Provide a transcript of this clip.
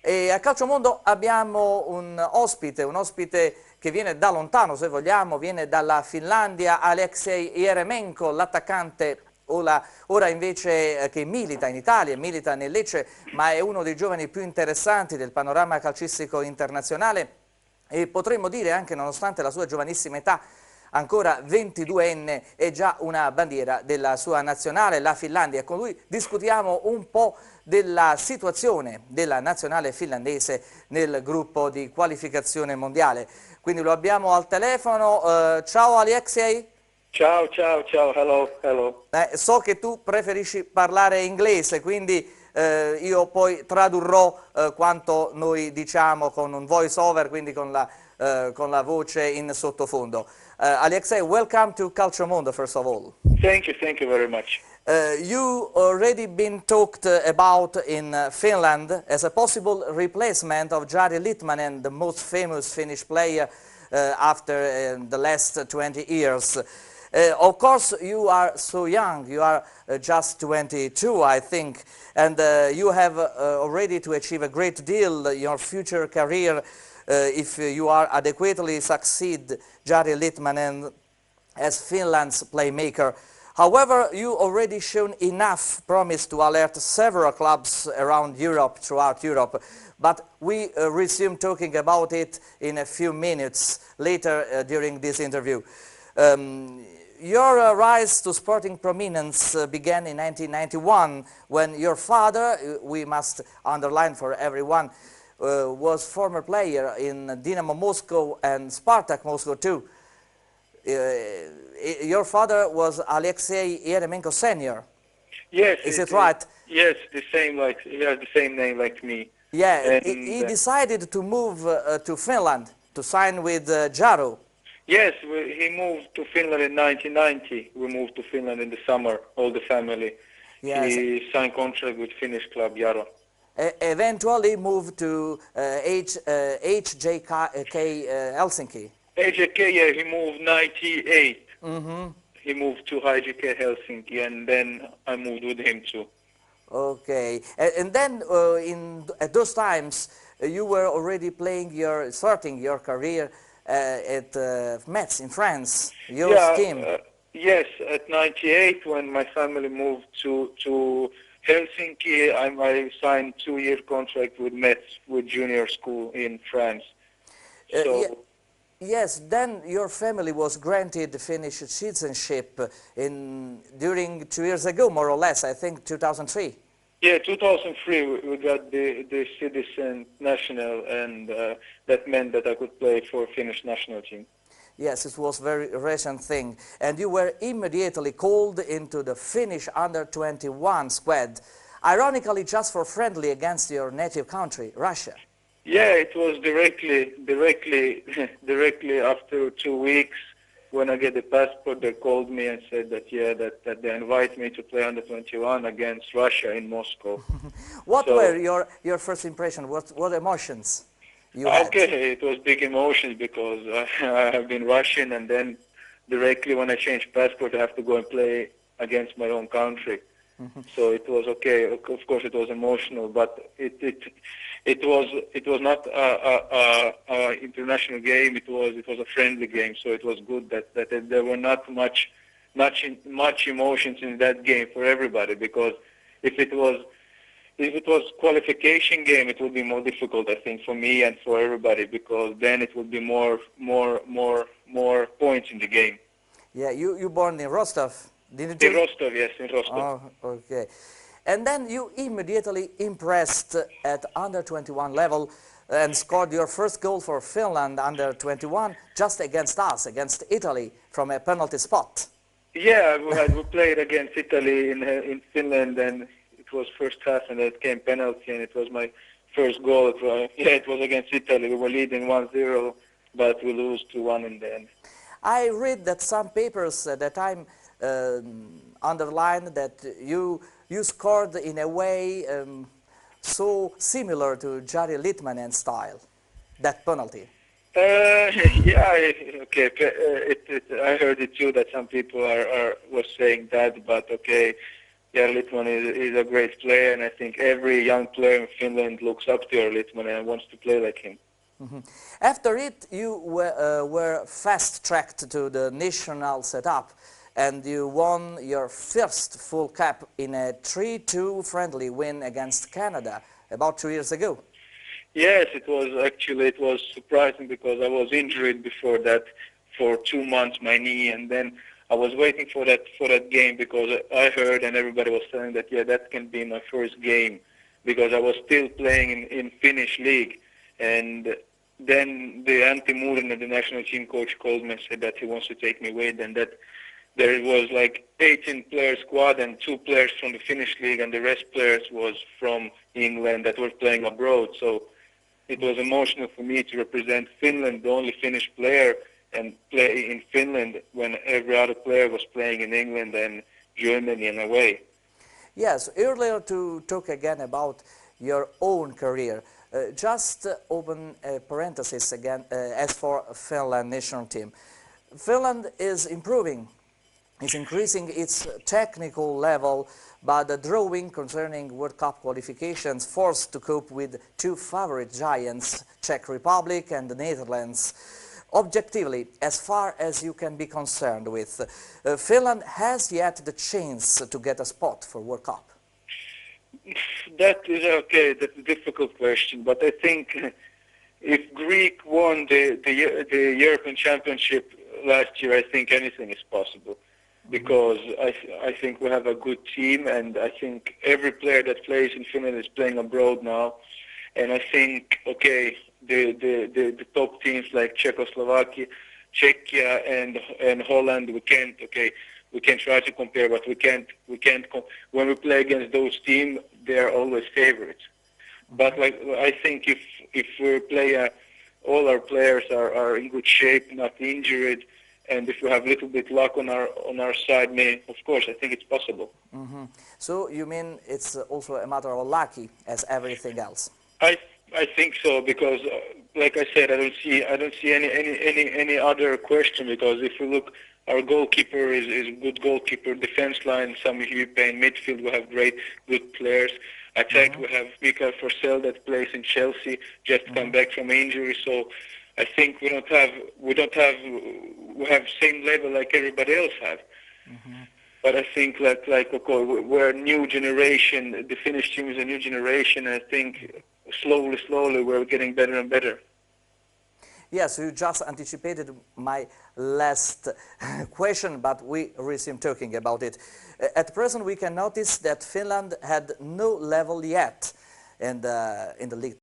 E a Calciomondo abbiamo un ospite che viene da lontano, se vogliamo, viene dalla Finlandia, Alexei Eremenko, l'attaccante ora invece che milita in Italia, milita nel Lecce, ma è uno dei giovani più interessanti del panorama calcistico internazionale e potremmo dire anche, nonostante la sua giovanissima età, ancora 22enne, è già una bandiera della sua nazionale, la Finlandia. Con lui discutiamo un po' della situazione della nazionale finlandese nel gruppo di qualificazione mondiale. Quindi lo abbiamo al telefono. Ciao Alexei. Ciao, hello. So che tu preferisci parlare inglese, quindi io poi tradurrò quanto noi diciamo con un voice over, quindi con la voce in sottofondo. Alexei, welcome to Calciomondo, first of all. Thank you very much. You already been talked about in Finland as a possible replacement of Jari Litmanen, the most famous Finnish player after the last 20 years. Of course, you are so young, you are just 22, I think, and you have already to achieve a great deal in your future career if you are adequately succeed Jari Litmanen as Finland's playmaker. However, you already shown enough promise to alert several clubs around Europe, throughout Europe, but we resume talking about it in a few minutes later during this interview. Your rise to sporting prominence began in 1991 when your father, we must underline for everyone, was former player in Dynamo Moscow and Spartak Moscow too. Your father was Alexei Eremenko Senior. Yes. Is it right? Yes, he has the same name like me. Yeah, and, he decided to move to Finland to sign with Jaro. Yes, he moved to Finland in 1990. We moved to Finland in the summer, all the family. Yes. He signed contract with Finnish club Jaro. Eventually moved to HJK Helsinki. HJK, yeah, he moved 98. Mm-hmm. He moved to HJK Helsinki, and then I moved with him too. Okay, and then at those times you were already starting your career at Metz in France, your team. Yes, at 98 when my family moved to Helsinki, I signed 2-year contract with Metz, with junior school in France. So. Yes, then your family was granted Finnish citizenship during 2 years ago, more or less, I think 2003. Yeah, 2003 we got the citizen national, and that meant that I could play for Finnish national team. Yes, it was a very recent thing. And you were immediately called into the Finnish under-21 squad, ironically just for friendly against your native country, Russia. Yeah, it was directly after 2 weeks when I get the passport. They called me and said that that they invite me to play under 21 against Russia in Moscow. What were your first impression? What emotions you had? Okay, it was big emotions because I have been Russian, and then directly when I changed passport, I have to go and play against my own country. Mm-hmm. So it was okay. Of course, it was emotional, but it was not a international game. It was a friendly game. So it was good that there were not much emotions in that game for everybody. Because if it was qualification game, it would be more difficult, I think, for me and for everybody, because then it would be more points in the game. Yeah, you born in Rostov, didn't you? In Rostov, yes, in Rostov. Oh, okay. And then you immediately impressed at under-21 level and scored your first goal for Finland under-21 just against us, against Italy, from a penalty spot. Yeah, we played against Italy in Finland, and it was first half, and it came penalty, and it was my first goal. It was against Italy. We were leading 1-0, but we lose 2-1 in the end. I read that some papers at that time underlined that you scored in a way so similar to Jari Litmanen's style, that penalty. Yeah, okay. I heard it too that some people were saying that, but okay, Jari Litmanen is a great player, and I think every young player in Finland looks up to Jari Litmanen and wants to play like him. After it, you were fast-tracked to the national setup, and you won your first full cap in a 3-2 friendly win against Canada about 2 years ago. Yes, it was surprising because I was injured before that for 2 months, my knee, and then I was waiting for that game because I heard and everybody was saying that that can be my first game because I was still playing in Finnish league, and then the Antti Muurinen, the national team coach, called me and said that he wants to take me away, and that there was like 18 player squad and 2 players from the Finnish league and the rest players was from England that were playing abroad. So it was emotional for me to represent Finland, the only Finnish player, and play in Finland when every other player was playing in England and Germany and away. Yes, earlier to talk again about your own career. Just open a parenthesis again as for Finland national team. Finland is improving, is increasing its technical level, but the drawing concerning World Cup qualifications forced to cope with 2 favorite giants, Czech Republic and the Netherlands. Objectively, as far as you can be concerned with, Finland has yet the chance to get a spot for World Cup. That is okay. That's a difficult question, but I think if Greek won the European Championship last year, I think anything is possible because I think we have a good team, and I think every player that plays in Finland is playing abroad now, and I think the top teams like Czechoslovakia, Czechia, and Holland, we can try to compare, but we can't. When we play against those teams, they are always favorites. But like I think if we play, all our players are in good shape, not injured, and if we have a little bit luck on our side, of course, I think it's possible. So you mean it's also a matter of lucky as everything else? I think so because, like I said, I don't see any other question because if you look, our goalkeeper is a good goalkeeper. Defense line, some European midfield, we have good players. Attack, we have Mikael Forsell that plays in Chelsea, just come back from injury. So I think we have same level like everybody else have. But I think okay, we're a new generation. The Finnish team is a new generation. I think slowly we're getting better and better. Yes, you just anticipated my last question, but we resume talking about it. At present, we can notice that Finland had no level yet in the league